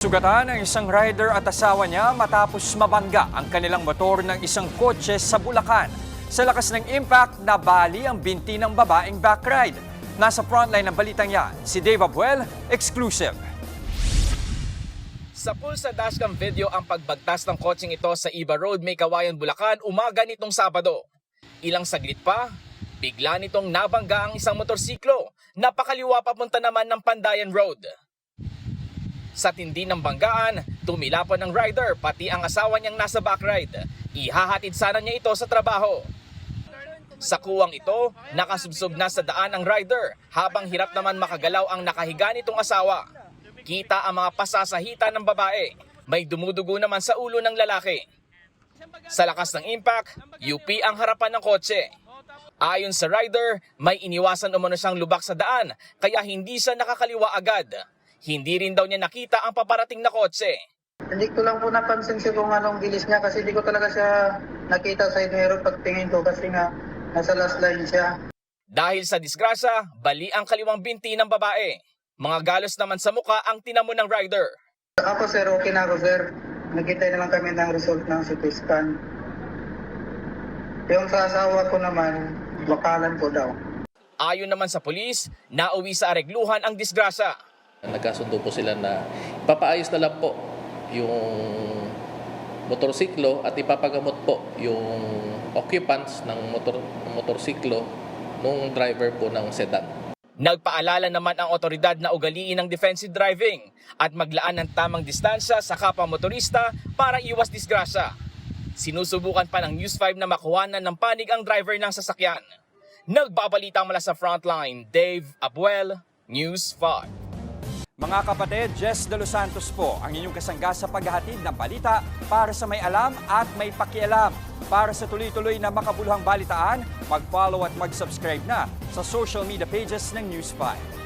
Sugatan ang isang rider at asawa niya matapos mabangga ang kanilang motor ng isang kotse sa Bulacan. Sa lakas ng impact, nabali ang binti ng babaeng backride. Nasa frontline ng balitang yan, si Dave Abuel, exclusive. Sa pulsa dashcam video ang pagbagtas ng kotseng ito sa Iba Road, May Kawayan, Bulacan, umaga nitong Sabado. Ilang saglit pa, bigla nitong nabangga ang isang motorsiklo na pakaliwa papunta naman ng Pandayan Road. Sa tindi ng banggaan, tumilapon ang rider pati ang asawa niyang nasa backride. Ihahatid sana niya ito sa trabaho. Sa kuwang ito, nakasubsob na sa daan ang rider habang hirap naman makagalaw ang nakahiga nitong asawa. Kita ang mga pasasahita ng babae. May dumudugo naman sa ulo ng lalaki. Sa lakas ng impact, UP ang harapan ng kotse. Ayon sa rider, may iniwasan umano siyang lubak sa daan kaya hindi siya nakakaliwa agad. Hindi rin daw niya nakita ang paparating na kotse. Hindi ko lang po napansin siya kung anong bilis niya kasi hindi ko talaga siya nakita sa inero pagtingin ko kasi nga nasa last line siya. Dahil sa disgrasya, bali ang kaliwang binti ng babae. Mga galos naman sa muka ang tinamo ng rider. Ako sir, okay na ako sir. Nagkita na lang kami ng result ng CT scan. Yung sa asawa ko naman, bakalan po daw. Ayon naman sa pulis, nauwi sa aregluhan ang disgrasya. Nagkasundo po sila na ipapaayos na lang po yung motorsiklo at ipapagamot po yung occupants ng motorsiklo nung driver po ng sedan. Nagpaalala naman ang otoridad na ugaliin ng defensive driving at maglaan ng tamang distansya sa kapwa motorista para iwas disgrasya. Sinusubukan pa ng News 5 na makuhanan ng panig ang driver ng sasakyan. Nagbabalita mula sa frontline, Dave Abuel, News 5. Mga kapatid, Jess De Los Santos po ang inyong kasangga sa paghahatid ng balita para sa may alam at may pakialam. Para sa tuloy-tuloy na makabuluhang balitaan, mag-follow at mag-subscribe na sa social media pages ng News 5.